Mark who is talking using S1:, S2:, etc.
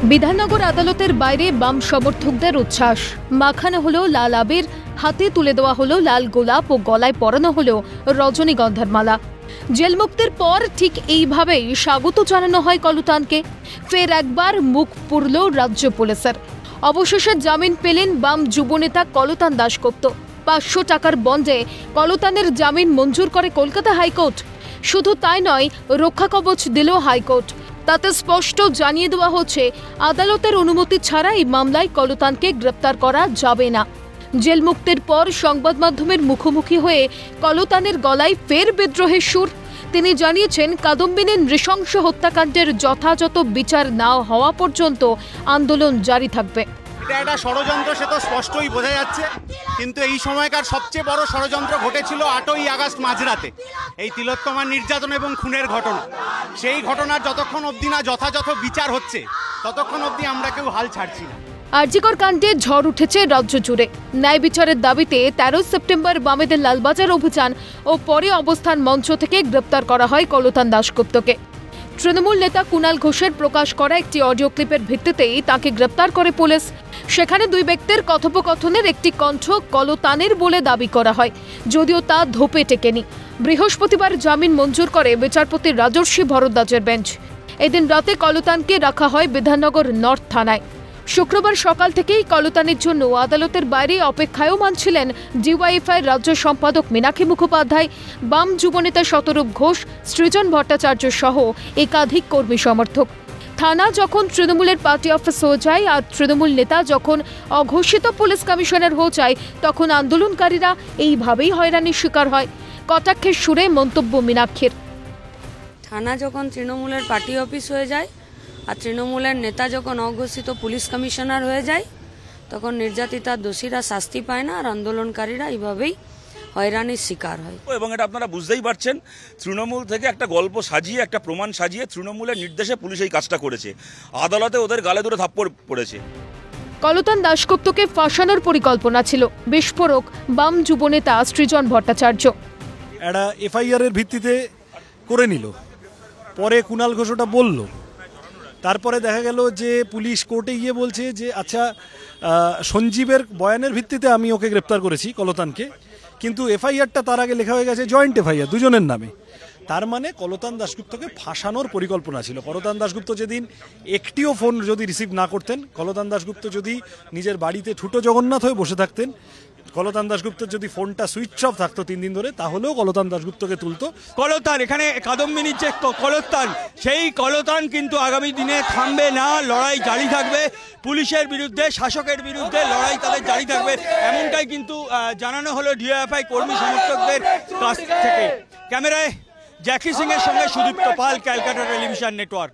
S1: বিধাননগর আদালতের বাইরে বাম সমর্থকদের উচ্ছ্বাস, মাখানো হলো লাল আবির, হাতে তুলে দেওয়া হলো লাল গোলাপ ও গলায় পরানো হলো রজনীগন্ধার মালা। জেলমুক্তির পর ঠিক এইভাবেই স্বাগত জানানো হয় কলতানকে। ফের একবার মুখ পুরল রাজ্য পুলিশের। অবশেষে জামিন পেলেন বাম যুবনেতা কলতান দাশগুপ্ত। 500 টাকার বন্ডে কলতানের জামিন মঞ্জুর করে কলকাতা হাইকোর্ট। শুধু তাই নয়, রক্ষা কবচ দিল হাইকোর্ট। তাতে স্পষ্ট জানিয়ে দেওয়া হচ্ছে, আদালতের অনুমতি ছাড়া এই মামলায় কলতানকে গ্রেপ্তার করা যাবে না। জেল মুক্তির পর সংবাদ মাধ্যমের মুখোমুখি হয়ে কলতানের গলায় ফের বিদ্রোহের সুর। তিনি জানিয়েছেন, কাদম্বিনীর নৃশংস হত্যাকাণ্ডের যথাযথ বিচার না হওয়া পর্যন্ত আন্দোলন জারি থাকবে।
S2: এটা একটা ষড়যন্ত্র, সে তো স্পষ্টই বোঝা যাচ্ছে। কিন্তু এই সময়কার সবচেয়ে বড় ষড়যন্ত্র ঘটেছিল 8ই আগস্ট মাঝরাতে, এই তিলোত্তমার নির্যাতন এবং খুনের ঘটনা। সেই ঘটনার যতক্ষণ অবধি না যথাযথ বিচার হচ্ছে, ততক্ষণ অবধি আমরা কেউ হাল ছাড়ছি না।
S1: আরজিকর কাণ্ডে ঝড় উঠেছে রাজ্য জুড়ে। ন্যায় বিচারের দাবিতে 13 সেপ্টেম্বর বামেদের লালবাজার অভিযান ও পরে অবস্থান মঞ্চ থেকে গ্রেপ্তার করা হয় কলতান দাশগুপ্তকে। তৃণমূল নেতা কুণাল ঘোষের প্রকাশ করা একটি অডিও ক্লিপের ভিত্তিতেই তাকে গ্রেপ্তার করে পুলিশ। সেখানে দুই ব্যক্তির কথোপকথনের একটি কণ্ঠ কলতানের বলে দাবি করা হয়, যদিও তা ধোপে টেকেনি। বৃহস্পতিবার জামিন মঞ্জুর করে বিচারপতি রাজর্ষি ভরদ্বাজের বেঞ্চ। এদিন রাতে কলতানকে রাখা হয় বিধাননগর নর্থ থানায়। শুক্রবার সকাল থেকেই কলতানের জন্য আদালতের বাইরে অপেক্ষায়ও মানছিলেন ডিওয়াইএফআই রাজ্য সম্পাদক মীনাক্ষী মুখোপাধ্যায়, বাম যুবনেতা শতরূপ ঘোষ, সৃজন ভট্টাচার্য সহ একাধিক কর্মী সমর্থক। থানা যখন তৃণমূলের পার্টি অফিস হয়ে যায় আর তৃণমূল নেতা যখন অঘোষিত পুলিশ কমিশনার হয়ে যায়, তখন আন্দোলনকারীরা এইভাবেই হয়রানির শিকার হয়। কটাক্ষের সুরে মন্তব্য মীনাক্ষীর।
S3: থানা যখন তৃণমূলের পার্টি অফিস হয়ে যায় আর তৃণমূলের নেতা যখন অঘোষিত পুলিশ কমিশনার হয়ে যায়, তখন নির্যাতিতা দোষীরা শাস্তি পায় না আর আন্দোলনকারীরা এইভাবেই হয়রানির শিকার হয়।
S4: এবং এটা আপনারা বুঝতেই পারছেন, তৃণমূল থেকে একটা গল্প সাজিয়ে, একটা প্রমাণ সাজিয়ে তৃণমূলের নির্দেশে পুলিশ এই কাজটা করেছে। আদালতে ওদের গালে দুটো থাপ্পড় পড়েছে।
S1: কলতান দাশগুপ্তকে ফাঁসানোর পরিকল্পনা ছিল, বিস্ফোরক বাম যুবনেতা সৃজন ভট্টাচার্য।
S5: একটা এফআইআর এর ভিত্তিতে করে নিল, পরে কুণাল ঘোষ ওটা বলল। তারপরে দেখা গেল যে পুলিশ কোর্টে গিয়ে বলছে যে আচ্ছা, সঞ্জীবের বয়ানের ভিত্তিতে আমি ওকে গ্রেপ্তার করেছি কলতানকে, কিন্তু এফআইআরটা তার আগে লেখা হয়ে গেছে জয়েন্ট এফআইআর দুজনের নামে। তার মানে কলতান দাশগুপ্তকে ফাঁসানোর পরিকল্পনা ছিল। কলতান দাশগুপ্ত যেদিন একটিও ফোন যদি রিসিভ না করতেন, কলতান দাশগুপ্ত যদি নিজের বাড়িতে ঠুটো জগন্নাথ হয়ে বসে থাকতেন, কলতান দাশগুপ্তের যদি ফোনটা সুইচ অফ থাকতো 3 দিন ধরে, তাহলেও কলতান দাশগুপ্তকে তুলতো।
S6: কলতান এখানে কাদম্বিনীর যে কলতান, সেই কলতান কিন্তু আগামী দিনে থামবে না। লড়াই জারি থাকবে, পুলিশের বিরুদ্ধে, শাসকের বিরুদ্ধে লড়াই তাদের জারি থাকবে, এমনটাই কিন্তু জানানো হলো ডিওএফআই কর্মী সমর্থকদের কাছ থেকে। ক্যামেরায় জ্যাকি সিং এর সঙ্গে সুদীপ্ত পাল, ক্যালকাটা টেলিভিশন নেটওয়ার্ক।